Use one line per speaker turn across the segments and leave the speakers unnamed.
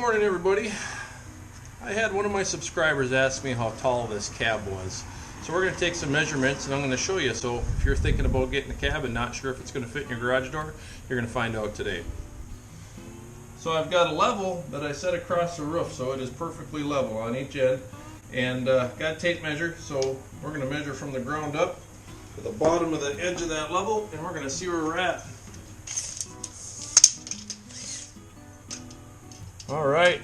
Good morning, everybody. I had one of my subscribers ask me how tall this cab was. So we're going to take some measurements and I'm going to show you. So if you're thinking about getting a cab and not sure if it's going to fit in your garage door, you're going to find out today. So I've got a level that I set across the roof, so it is perfectly level on each end. And got a tape measure, so we're going to measure from the ground up to the bottom of the edge of that level, and we're going to see where we're at. All right.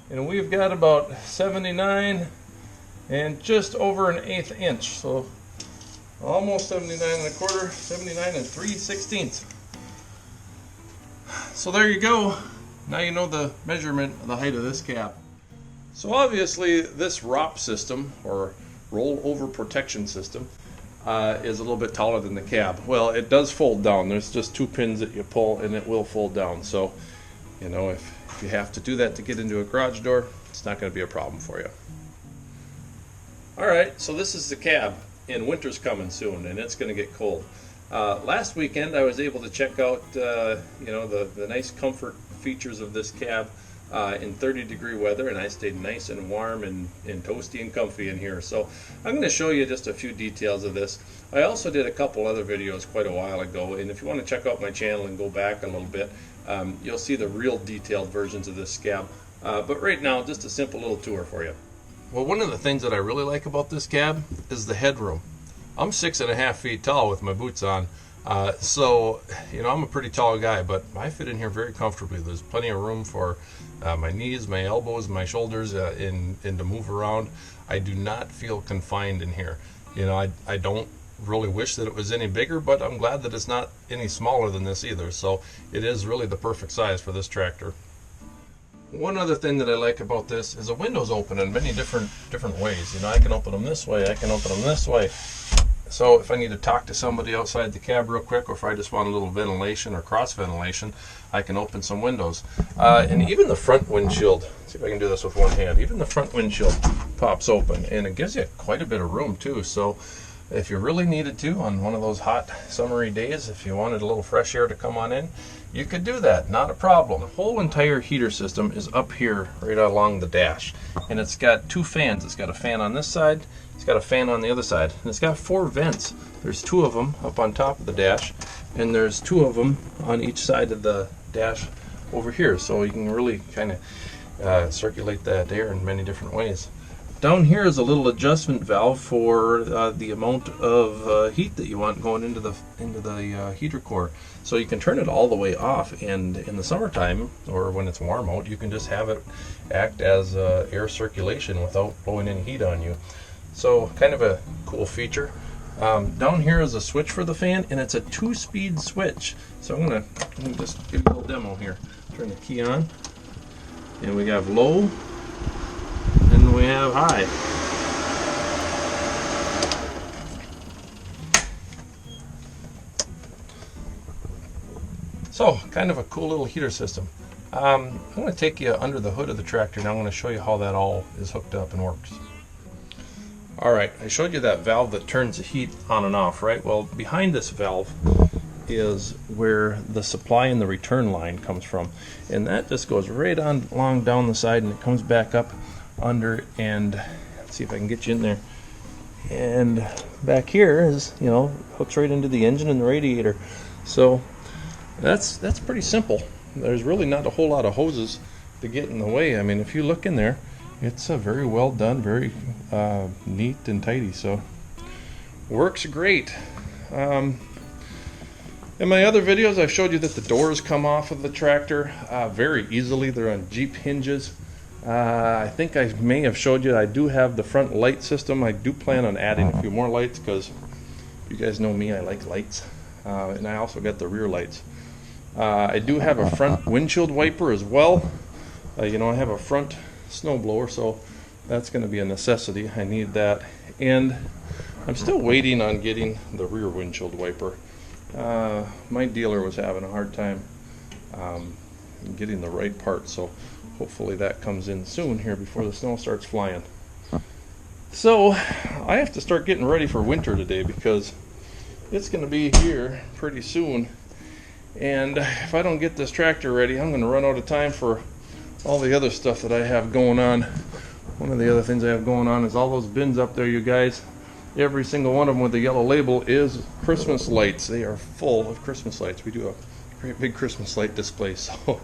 And we've got about 79 and just over an 1/8 inch, so almost 79 1/4, 79 3/16. So there you go. Now you know the measurement of the height of this cab. So obviously this ROP system, or rollover protection system, is a little bit taller than the cab. Well, it does fold down. There's just 2 pins that you pull and it will fold down. So, you know, if you have to do that to get into a garage door, it's not going to be a problem for you. Alright, so this is the cab, and winter's coming soon and it's going to get cold. Last weekend I was able to check out you know, the nice comfort features of this cab in 30-degree weather, and I stayed nice and warm and toasty and comfy in here. So I'm going to show you just a few details of this. I also did a couple other videos quite a while ago, and if you want to check out my channel and go back a little bit, you'll see the real detailed versions of this cab. But right now, just a simple little tour for you. Well, one of the things that I really like about this cab is the headroom. I'm 6.5 feet tall with my boots on. So, you know, I'm a pretty tall guy, but I fit in here very comfortably. There's plenty of room for my knees, my elbows, my shoulders, and to move around. I do not feel confined in here. You know, I don't really wish that it was any bigger, but I'm glad that it's not any smaller than this either. So it is really the perfect size for this tractor. One other thing that I like about this is the windows open in many different ways. You know, I can open them this way, I can open them this way. So if I need to talk to somebody outside the cab real quick, or if I just want a little ventilation or cross ventilation, I can open some windows. And even the front windshield, let's see if I can do this with one hand, even the front windshield pops open, and it gives you quite a bit of room too. So if you really needed to on one of those hot summery days, if you wanted a little fresh air to come on in, you could do that, not a problem. The whole entire heater system is up here right along the dash, and it's got 2 fans. It's got a fan on this side, it's got a fan on the other side, and it's got 4 vents. There's 2 of them up on top of the dash, and there's 2 of them on each side of the dash over here, so you can really kind of circulate that air in many different ways. Down here is a little adjustment valve for the amount of heat that you want going into the heater core. So you can turn it all the way off, and in the summertime, or when it's warm out, you can just have it act as air circulation without blowing any heat on you. So kind of a cool feature. Down here is a switch for the fan, and it's a 2-speed switch. So I'm gonna just give you a little demo here. Turn the key on, and we have low, and we have high. So, kind of a cool little heater system. I'm going to take you under the hood of the tractor, and I'm going to show you how that all is hooked up and works. Alright, I showed you that valve that turns the heat on and off, right? Well, behind this valve is where the supply and the return line comes from. And that just goes right on along down the side, and it comes back up under, and let's see if I can get you in there. And back here is, you know, hooks right into the engine and the radiator. So that's pretty simple. There's really not a whole lot of hoses to get in the way. I mean, if you look in there, it's a very well done, very neat and tidy. So works great. In my other videos, I've showed you that the doors come off of the tractor very easily. They're on Jeep hinges. I think I may have showed you I do have the front light system. I do plan on adding a few more lights, because you guys know me, I like lights. And I also got the rear lights. I do have a front windshield wiper as well. You know, I have a front snow blower, so that's going to be a necessity. I need that. And I'm still waiting on getting the rear windshield wiper. My dealer was having a hard time getting the right part, so hopefully that comes in soon here before the snow starts flying. So I have to start getting ready for winter today, because it's going to be here pretty soon, And if I don't get this tractor ready, I'm going to run out of time for all the other stuff that I have going on. One of the other things I have going on is all those bins up there, you guys. Every single one of them with the yellow label is Christmas lights. They are full of Christmas lights. We do a great big Christmas light display, so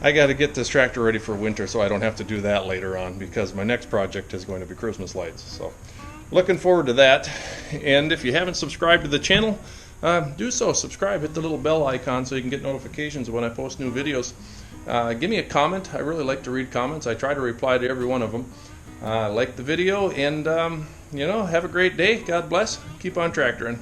I got to get this tractor ready for winter so I don't have to do that later on, because my next project is going to be Christmas lights. So looking forward to that. And if you haven't subscribed to the channel, do so. Subscribe, hit the little bell icon so you can get notifications when I post new videos. Give me a comment. I really like to read comments. I try to reply to every one of them. Like the video, and have a great day. God bless. Keep on tractoring.